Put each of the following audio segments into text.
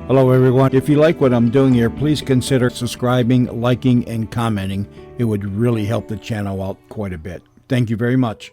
Hello, everyone. If you like what I'm doing here, please consider subscribing, liking, and commenting. It would really help the channel out quite a bit. Thank you very much.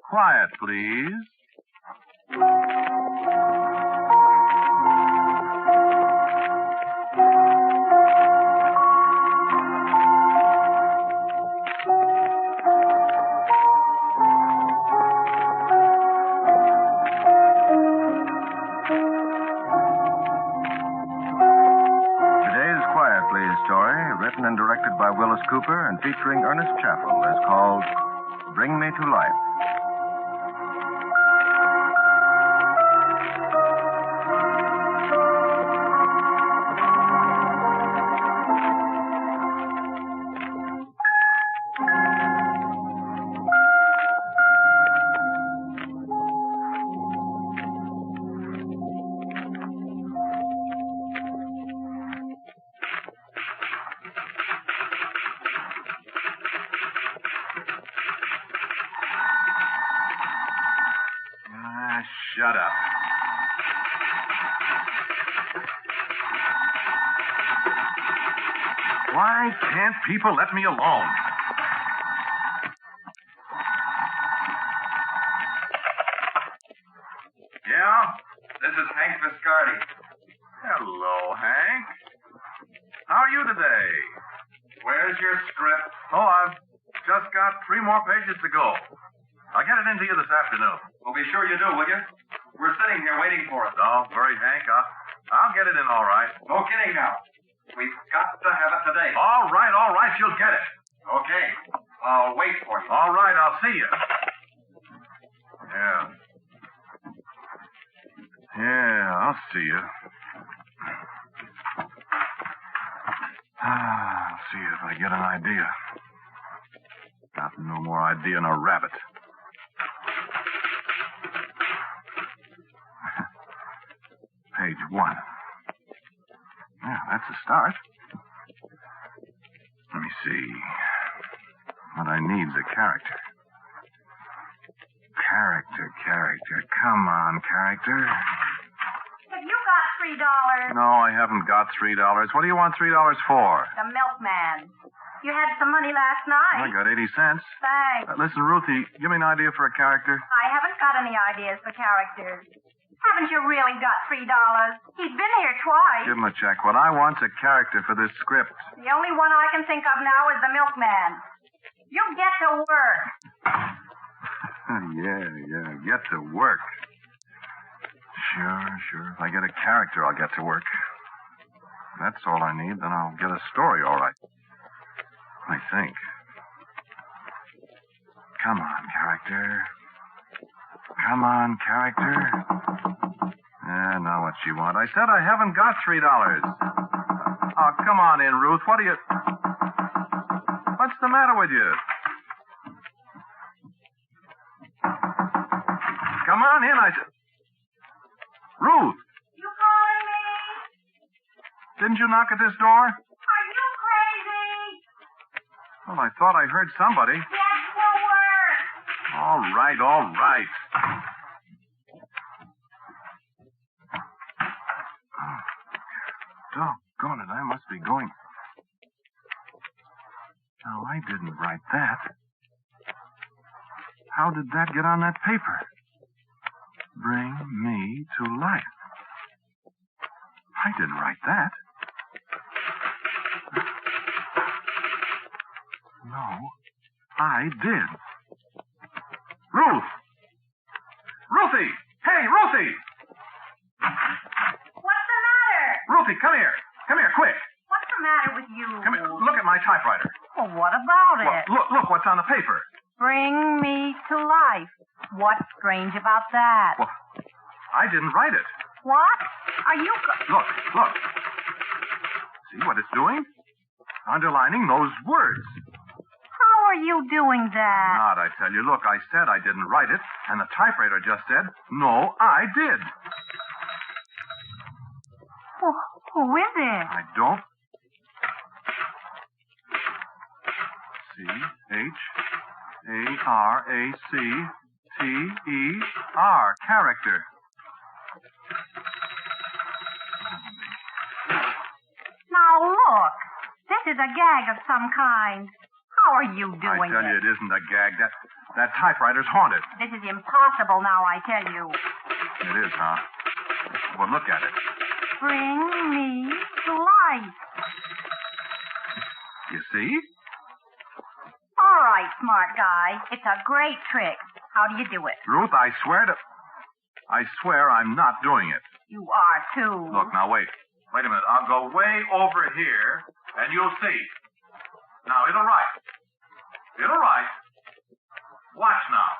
Quiet, please. Today's Quiet, Please story, written and directed by Willis Cooper and featuring Ernest Chappell, is called Bring Me to Life. Shut up. Why can't people let me alone? Yeah? This is Hank Viscardi. Hello, Hank. How are you today? Where's your script? Oh, I've just got 3 more pages to go. I'll get it into you this afternoon. Well, be sure you do, will you? We're sitting here waiting for it. Don't worry, Hank. I'll get it in all right. No kidding now. We've got to have it today. All right. You'll get it. Okay. I'll wait for you. All right, I'll see you. Yeah, I'll see you. I'll see if I get an idea. Got no more idea than a rabbit. Page 1. Yeah, that's a start. Let me see. What I need's a character. Character. Come on, character. Have you got $3? No, I haven't got $3. What do you want $3 for? The milkman. You had some money last I night. got 80 cents. Thanks. Listen, Ruthie, give me an idea for a character. I haven't got any ideas for characters. Haven't you really got $3? He's been here twice. Give him a check. What I want's a character for this script. The only one I can think of now is the milkman. You get to work. Yeah. Get to work. Sure. If I get a character, I'll get to work. That's all I need, then I'll get a story all right. I think. Come on, character. Now what you want? I said I haven't got $3. Oh, come on in, Ruth. What's the matter with you? Come on in, I said. Ruth! You calling me? Didn't you knock at this door? Are you crazy? Well, I thought I heard somebody. Get to work. All right. Doggone it, I must be going. No, I didn't write that. How did that get on that paper? Bring me to life. I didn't write that. No, I did. Ruth! Ruthie! Hey, Ruthie! What's the matter? Ruthie, come here. Come here, quick. What's the matter with you? Come here. Look at my typewriter. Well, what about Well, it? look what's on the paper. Bring me to life. What's strange about that? Well, I didn't write it. What? Are you... Look. See what it's doing? Underlining those words. you doing that? Not, I tell you. Look, I said I didn't write it, and the typewriter just said, no, I did. Who is it? I don't. C-H-A-R-A-C-T-E-R. Character. Now look. This is a gag of some kind. How are you I doing tell you, it isn't a gag. That typewriter's haunted. This is impossible now, I tell you. It is, huh? Well, look at it. Bring me to life. You see? All right, smart guy. It's a great trick. How do you do it? Ruth, I swear I'm not doing it. You are, too. Look, now wait. Wait a minute. I'll go way over here, and you'll see. Now, it'll write. It'll write. Watch now.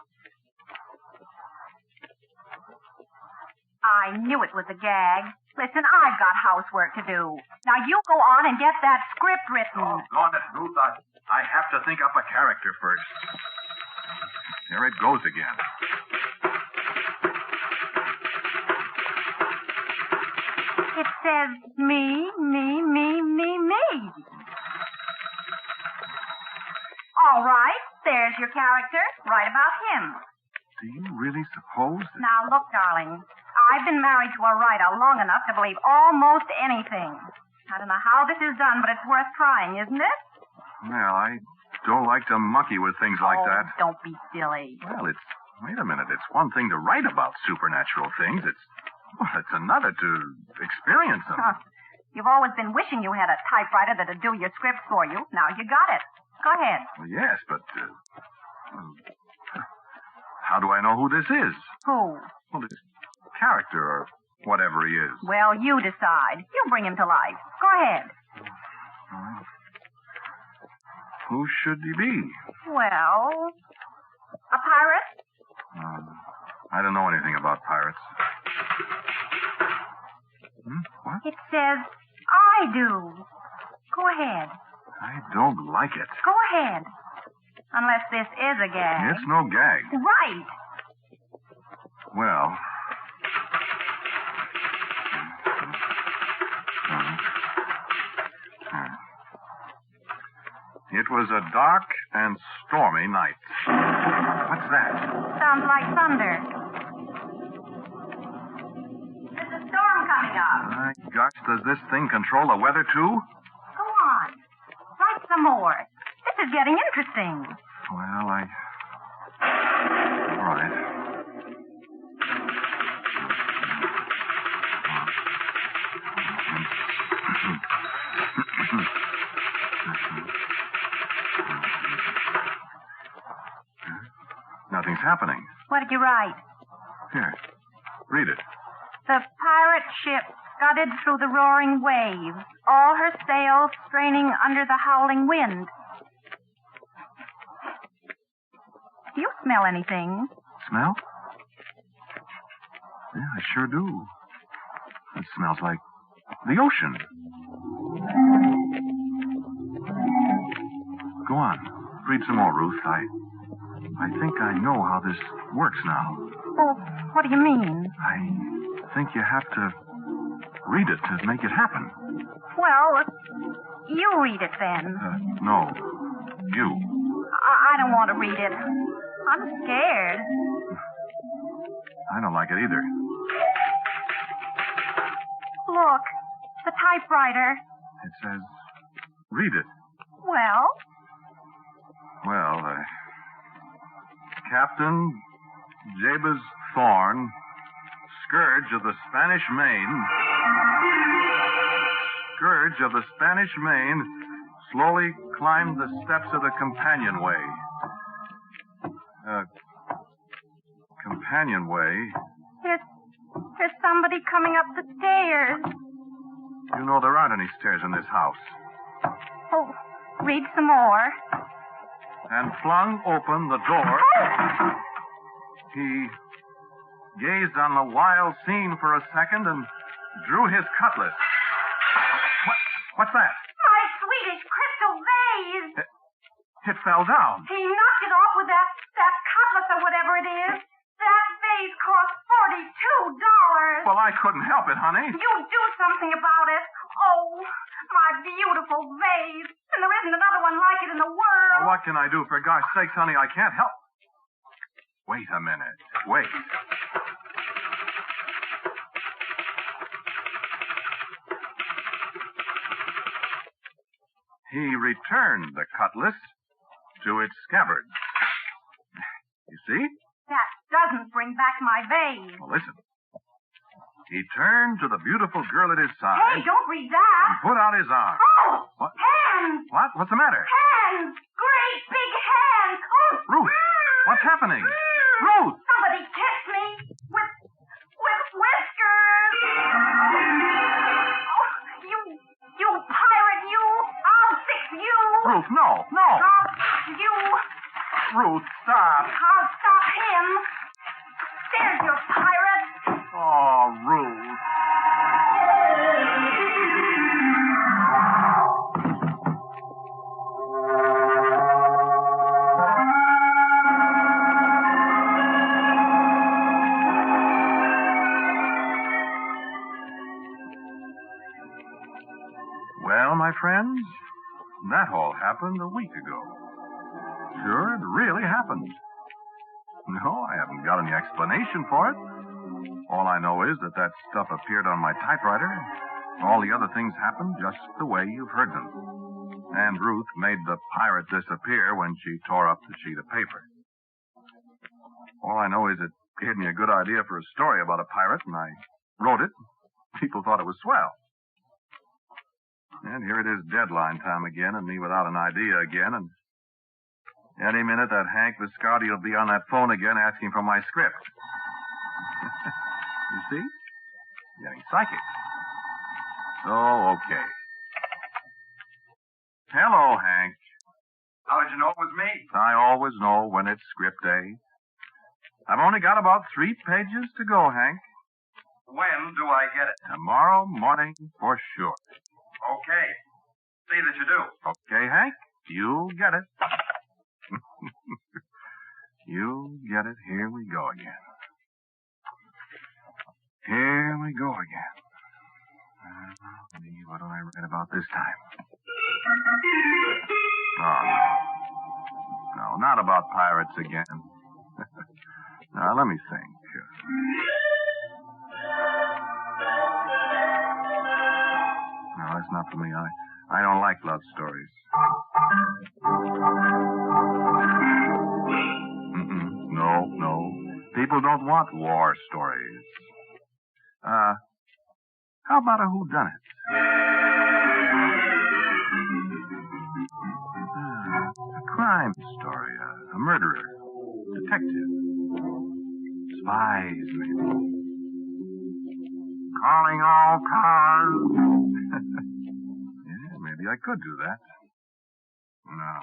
I knew it was a gag. Listen, I've got housework to do. Now you go on and get that script written. Oh, darn it, Ruth. I have to think up a character first. Here it goes again. It says me. All right, there's your character. Write about him. Do you really suppose that... Now, look, darling. I've been married to a writer long enough to believe almost anything. I don't know how this is done, but it's worth trying, isn't it? Well, I don't like to monkey with things like that. Don't be silly. Well, wait a minute. It's one thing to write about supernatural things. It's another to experience them. Huh. You've always been wishing you had a typewriter that'd do your scripts for you. Now you got it. Go ahead. Well, yes, but... how do I know who this is? Who? Well, this character or whatever he is. Well, you decide. You bring him to life. Go ahead. Who should he be? Well, a pirate? I don't know anything about pirates. What? It says, I do. Go ahead. I don't like it. Go ahead. Unless this is a gag. It's no gag. Right. Well... It was a dark and stormy night. What's that? Sounds like thunder. There's a storm coming up. My gosh, does this thing control the weather, too? Go on. Write some more. This is getting interesting. Well, all right. Nothing's happening. What did you write? Here, read it. The pirate ship scudded through the roaring waves, all her sails straining under the howling wind. Do you smell anything? Smell? Yeah, I sure do. It smells like the ocean. Go on. Read some more, Ruth. I think I know how this works now. Oh, what do you mean? I think you have to read it to make it happen. Well, you read it then. No. You. I don't want to read it. I'm scared. I don't like it either. Look, the typewriter. It says, read it. Well? Well, Captain Jabez Thorne, scourge of the Spanish Main, slowly climbed the steps of the companionway. Companionway? There's somebody coming up the stairs. You know there aren't any stairs in this house. Oh, read some more. And flung open the door. He gazed on the wild scene for a second and drew his cutlass. What's that? My Swedish crystal vase. It fell down. He knocked it off with that cutlass or whatever it is. That vase cost $42. Well, I couldn't help it, honey. You do something about it. Oh, my beautiful vase. And there isn't another one like it in the world. Well, what can I do? For gosh sakes, honey, I can't help. Wait a minute. Wait. He returned the cutlass to its scabbard. You see? That doesn't bring back my vase. Well, listen. He turned to the beautiful girl at his side. Hey, don't read that. And put out his arm. Oh! What? Hands! What? What's the matter? Hands! Great big hands! Oh! Ruth, what's happening? Ruth! Somebody kissed me with whiskers! Oh, you pirate, you! I'll fix you! Ruth, no, no! I'll fix you! Ruth, stop! I'll stop him! There's your pirate! Oh, Ruth. Well, my friends, that all happened a week ago. Sure, it really happened. No, I haven't got any explanation for it. All I know is that stuff appeared on my typewriter. All the other things happened just the way you've heard them. And Ruth made the pirate disappear when she tore up the sheet of paper. All I know is it gave me a good idea for a story about a pirate, and I wrote it. People thought it was swell. And here it is deadline time again, and me without an idea again, and any minute that Hank Viscardi will be on that phone again asking for my script. You see? Getting psychic. So, okay. Hello, Hank. How did you know it was me? I always know when it's script day. I've only got about 3 pages to go, Hank. When do I get it? Tomorrow morning for sure. Okay. See that you do. Okay, Hank? You'll get it. You'll get it. Here we go again. Here we go again. What do I write about this time? Oh, no. No, not about pirates again. Now, let me think. No, that's not for me. I don't like love stories. No. People don't want war stories. How about a whodunit? A crime story, a murderer, detective, spies, maybe. Calling all cars. Yeah, maybe I could do that. No,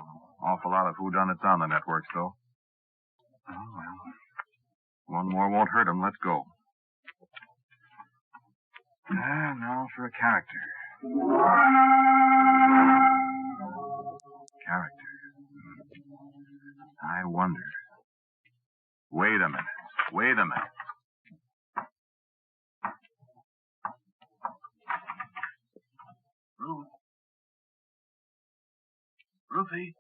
awful lot of whodunits on the networks, though. Oh, well. One more won't hurt 'em. Let's go. Now for a character. Character. I wonder. Wait a minute. Ruth. Ruthie.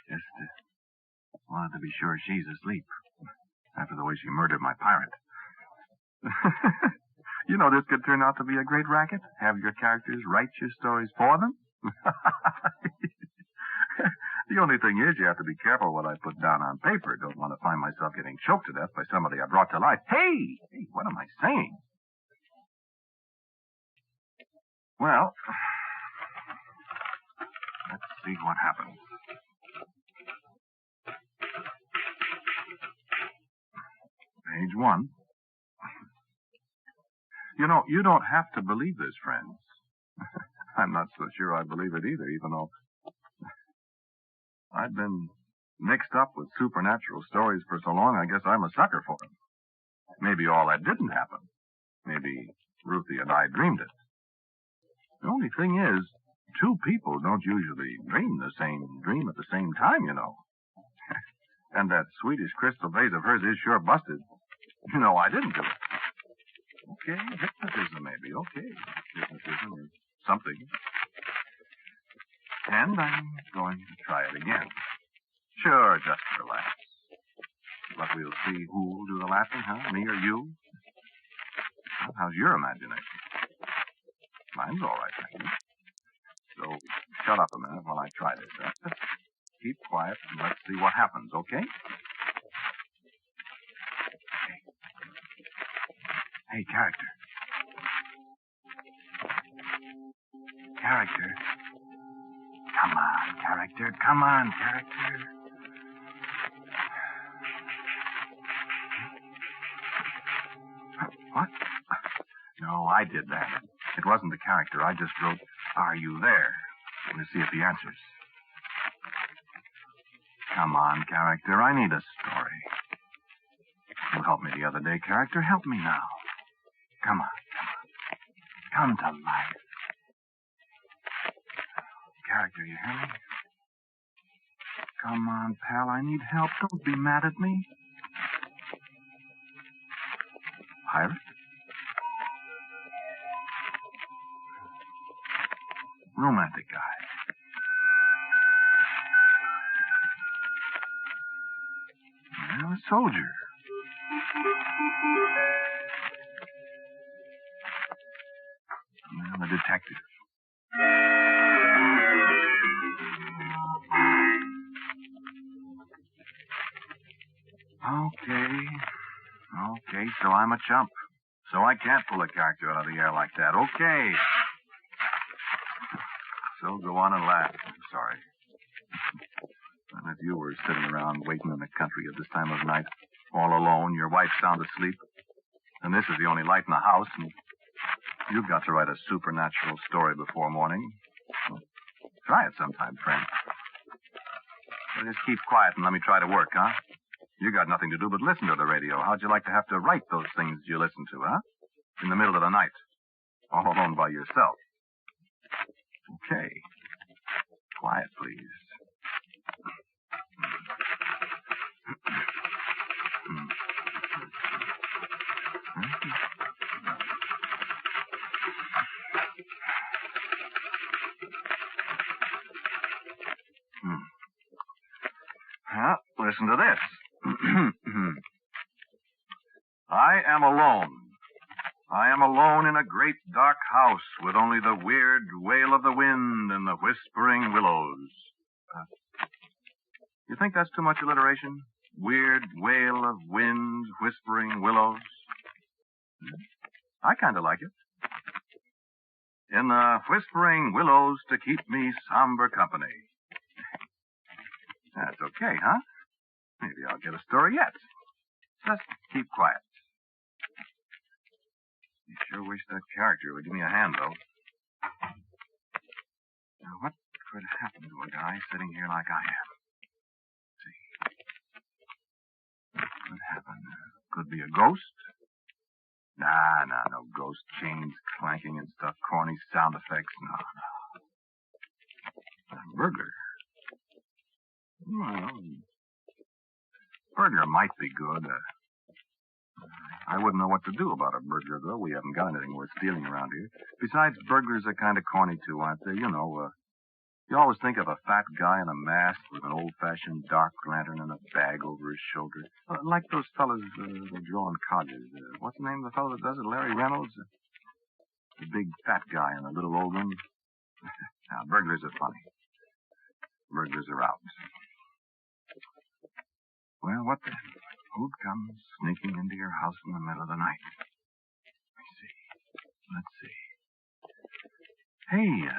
Just wanted to be sure she's asleep after the way she murdered my pirate. You know, this could turn out to be a great racket. Have your characters write your stories for them. The only thing is you have to be careful what I put down on paper. Don't want to find myself getting choked to death by somebody I brought to life. Hey, what am I saying? Well, let's see what happens. Page 1. You know, you don't have to believe this, friends. I'm not so sure I believe it either, even though I've been mixed up with supernatural stories for so long, I guess I'm a sucker for them. Maybe all that didn't happen. Maybe Ruthie and I dreamed it. The only thing is, two people don't usually dream the same dream at the same time, you know. And that Swedish crystal vase of hers is sure busted. You know, I didn't do it. Okay, hypnotism maybe. Okay, hypnotism or something. And I'm going to try it again. Sure, just relax. But we'll see who'll do the laughing, huh? Me or you? Well, how's your imagination? Mine's all right, thank you. So, shut up a minute while I try this, huh? Just keep quiet and let's see what happens, okay? Hey, character. Character. Come on, character. Come on, character. What? No, I did that. It wasn't the character. I just wrote, "Are you there?" to see if he answers. Come on, character. I need a story. You helped me the other day, character. Help me now. Come on. Come to life. Character, you hear me? Come on, pal. I need help. Don't be mad at me. Pirate? Romantic guy. Well, a soldier. Well, a detective. Okay, so I'm a chump. So I can't pull a character out of the air like that. Okay. So go on and laugh. I'm sorry. And if you were sitting around waiting in the country at this time of night, all alone, your wife's sound asleep, and this is the only light in the house, and you've got to write a supernatural story before morning, well, try it sometime, friend. So just keep quiet and let me try to work, huh? You got nothing to do but listen to the radio. How'd you like to have to write those things you listen to, huh? In the middle of the night. All alone by yourself. Okay. Quiet, please. Well, listen to this. I am alone. I am alone in a great dark house with only the weird wail of the wind and the whispering willows. You think that's too much alliteration? Weird wail of wind, whispering willows? I kind of like it. In the whispering willows to keep me somber company. That's okay, huh? Maybe I'll get a story yet. Just keep quiet. You sure wish that character would give me a hand, though. Now, what could happen to a guy sitting here like I am? Let's see. What could happen? Could be a ghost? Nah, no ghost. Chains clanking and stuff. Corny sound effects. No. A burglar. Well, burglar might be good. I wouldn't know what to do about a burglar, though. We haven't got anything worth stealing around here. Besides, burglars are kind of corny, too, aren't they? You know, you always think of a fat guy in a mask with an old-fashioned dark lantern and a bag over his shoulder. Like those fellas that draw in colleges. What's the name of the fellow that does it? Larry Reynolds? The big fat guy in the little old room. Now, burglars are funny. Burglars are out. Well, what then? Who'd come sneaking into your house in the middle of the night? Let's see. Hey,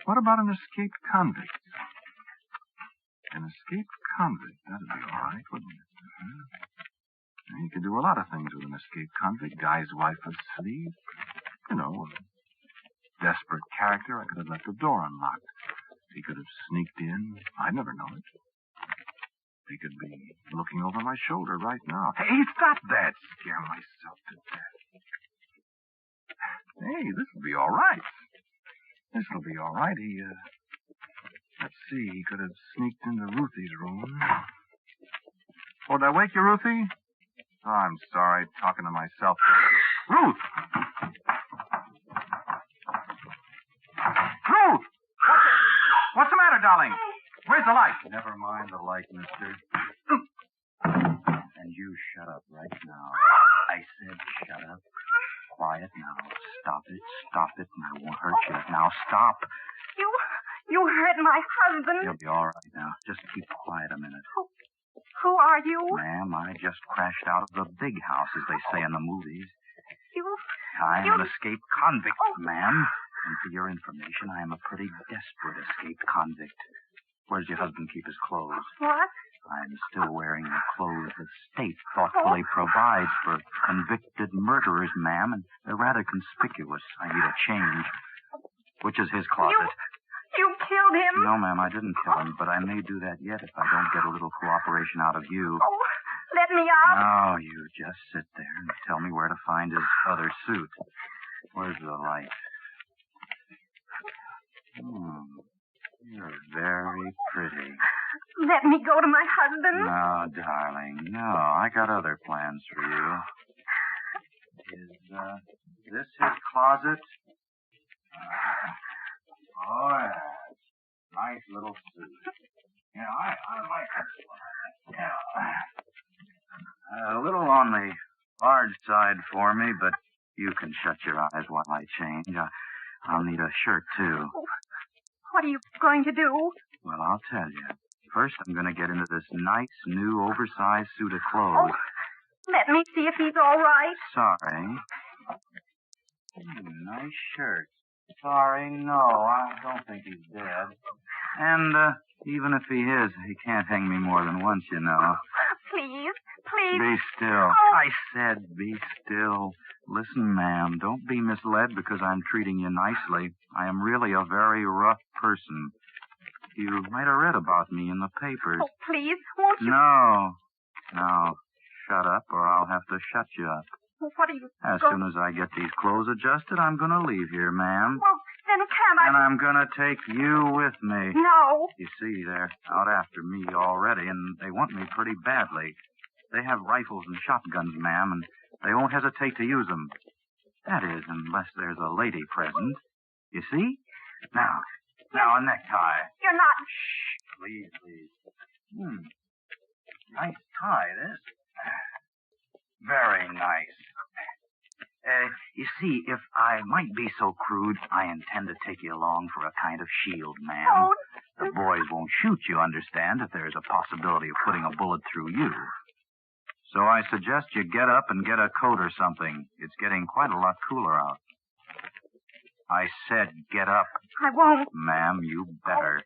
what about an escaped convict? An escaped convict, that'd be all right, wouldn't it? You could do a lot of things with an escaped convict. Guy's wife asleep. You know, a desperate character. I could have left the door unlocked. He could have sneaked in. I'd never know it. He could be looking over my shoulder right now. Hey, stop that! Scare myself to death. Hey, this'll be all right. This'll be all right. Let's see, he could have sneaked into Ruthie's room. Oh, did I wake you, Ruthie? Oh, I'm sorry, talking to myself. Ruth! Ruth! What's the matter, darling? Where's the light? Never mind the light, mister. And you shut up right now. I said shut up. Quiet now. Stop it. Stop it. And I won't hurt you. Now stop. You hurt my husband. You'll be all right now. Just keep quiet a minute. Who are you? Ma'am, I just crashed out of the big house, as they say in the movies. I'm an escaped convict, ma'am. And for your information, I am a pretty desperate escaped convict. Where's your husband keep his clothes? What? I'm still wearing the clothes the state thoughtfully provides for convicted murderers, ma'am, and they're rather conspicuous. I need a change. Which is his closet? You killed him? No, ma'am, I didn't kill him, but I may do that yet if I don't get a little cooperation out of you. Oh, let me out. No, you just sit there and tell me where to find his other suit. Where's the light? You're very pretty. Let me go to my husband. No, darling, no. I got other plans for you. Is this his closet? Oh, yeah. Nice little suit. Yeah, I like this one. Yeah. A little on the large side for me, but you can shut your eyes while I change. I'll need a shirt, too. What are you going to do? Well, I'll tell you. First, I'm going to get into this nice, new, oversized suit of clothes. Oh, let me see if he's all right. Sorry. Nice shirt. Sorry, no, I don't think he's dead. And even if he is, he can't hang me more than once, you know. Please. Be still. Oh. I said be still. Listen, ma'am, don't be misled because I'm treating you nicely. I am really a very rough person. You might have read about me in the papers. Oh, please, won't you? No. Shut up or I'll have to shut you up. What are you As soon as I get these clothes adjusted, I'm going to leave here, ma'am. Well, then can't I... And I'm going to take you with me. No. You see, they're out after me already, and they want me pretty badly. They have rifles and shotguns, ma'am, and they won't hesitate to use them. That is, unless there's a lady present. You see? Now, a necktie. You're not... Shh, please. Nice tie, this. Very nice. You see, if I might be so crude, I intend to take you along for a kind of shield, ma'am. Oh. The boys won't shoot you, understand, if there's a possibility of putting a bullet through you. So I suggest you get up and get a coat or something. It's getting quite a lot cooler out. I said get up. I won't. Ma'am, you better.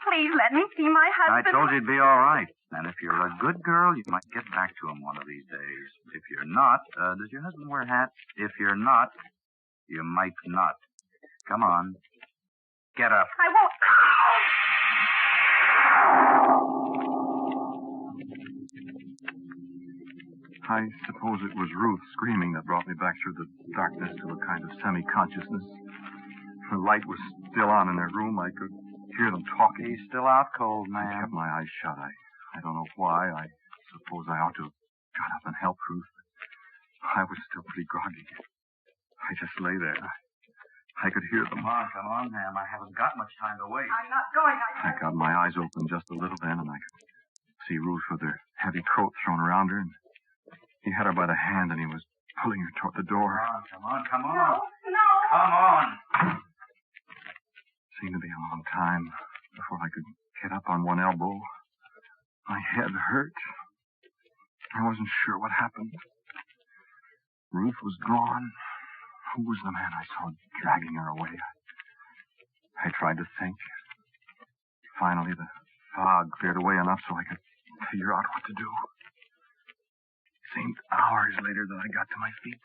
Please let me see my I husband. told you it'd be all right. And if you're a good girl, you might get back to him one of these days. If you're not, does your husband wear hats? If you're not, you might not. Come on. Get up. I won't. I suppose it was Ruth screaming that brought me back through the darkness to a kind of semi-consciousness. The light was still on in their room. I could hear them talking. He's still out cold, I ma'am. kept my eyes shut. I don't know why. I suppose I ought to have got up and helped Ruth. I was still pretty groggy. I just lay there. I could hear them. Come on, ma'am. I haven't got much time to waste. I'm not going. I got my eyes open just a little then, and I could see Ruth with her heavy coat thrown around her, and he had her by the hand, and he was pulling her toward the door. Come on. No. Come on. Seemed to be a long time before I could get up on one elbow. My head hurt. I wasn't sure what happened. Ruth was gone. Who was the man I saw dragging her away? I tried to think. Finally, the fog cleared away enough so I could figure out what to do. It seemed hours later that I got to my feet.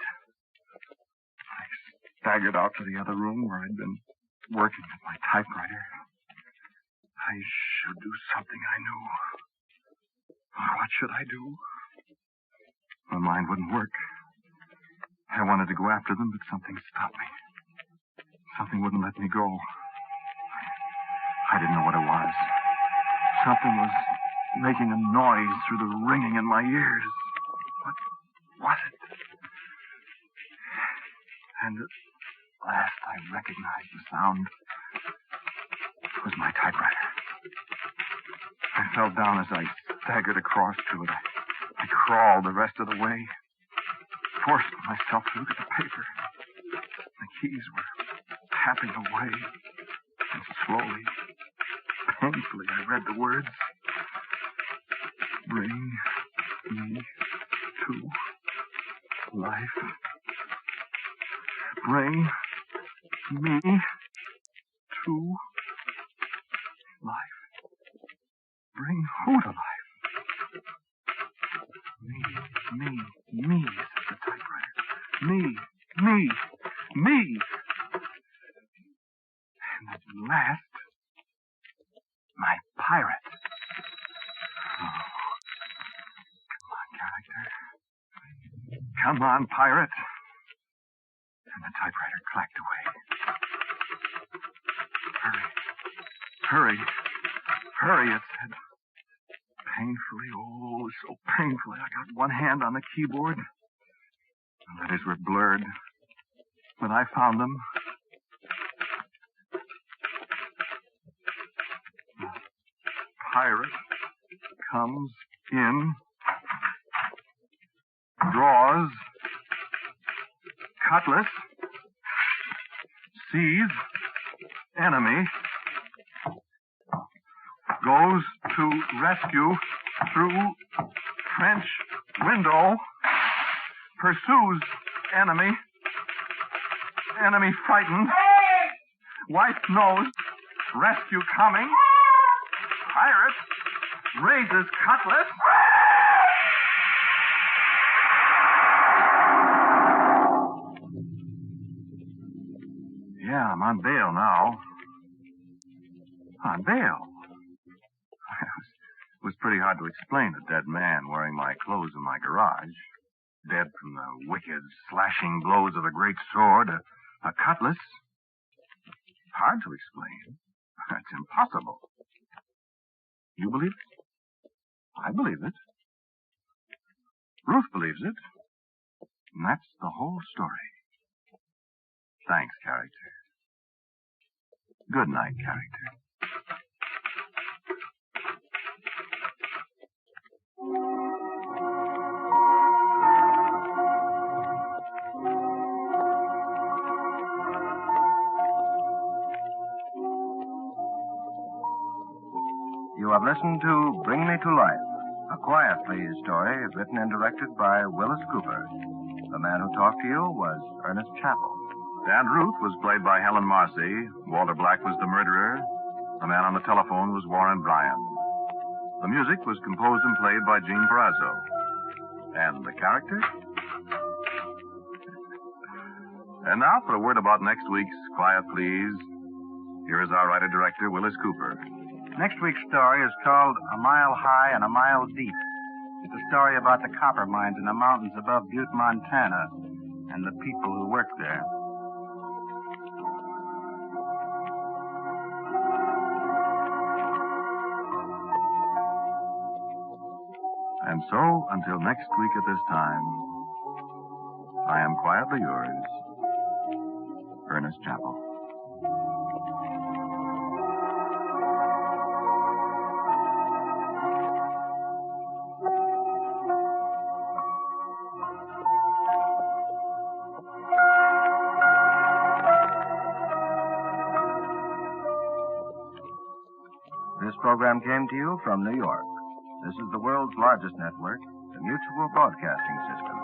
I staggered out to the other room where I'd been working at my typewriter. I should do something I knew. What should I do? My mind wouldn't work. I wanted to go after them, but something stopped me. Something wouldn't let me go. I didn't know what it was. Something was making a noise through the ringing in my ears. What was it? And at last I recognized the sound. It was my typewriter. I fell down as I staggered across to it. I crawled the rest of the way, forced myself to look at the paper. The keys were tapping away, and slowly, painfully, I read the words. Bring me to life. Bring me to life. Bring who to life? Me, said the typewriter. Me. And at last, my pirate. Oh, come on, character. Come on, pirate. And the typewriter clacked away. Hurry, it said. Painfully, oh, so painfully. I got one hand on the keyboard. The letters were blurred, but I found them. The pirate comes in, draws, cutlass, sees enemy, goes to rescue through French window, pursues enemy frightened, wife knows, rescue coming, pirate raises cutlass. Yeah, I'm on bail now. On bail? It was pretty hard to explain a dead man wearing my clothes in my garage. Dead from the wicked, slashing blows of a great sword, a cutlass. Hard to explain. It's impossible. You believe it? I believe it. Ruth believes it. And that's the whole story. Thanks, character. Good night, character. You have listened to Bring Me to Life, a Quiet Please story written and directed by Willis Cooper. The man who talked to you was Ernest Chappell. Aunt Ruth was played by Helen Marcy. Walter Black was the murderer. The man on the telephone was Warren Bryan. The music was composed and played by Gene Perazzo. And the character? And now for a word about next week's Quiet Please. Here is our writer-director, Willis Cooper. Next week's story is called A Mile High and a Mile Deep. It's a story about the copper mines in the mountains above Butte, Montana, and the people who work there. And so, until next week at this time, I am quietly yours, Ernest Chappell. This program came to you from New York. This is the world's largest network, the Mutual Broadcasting System.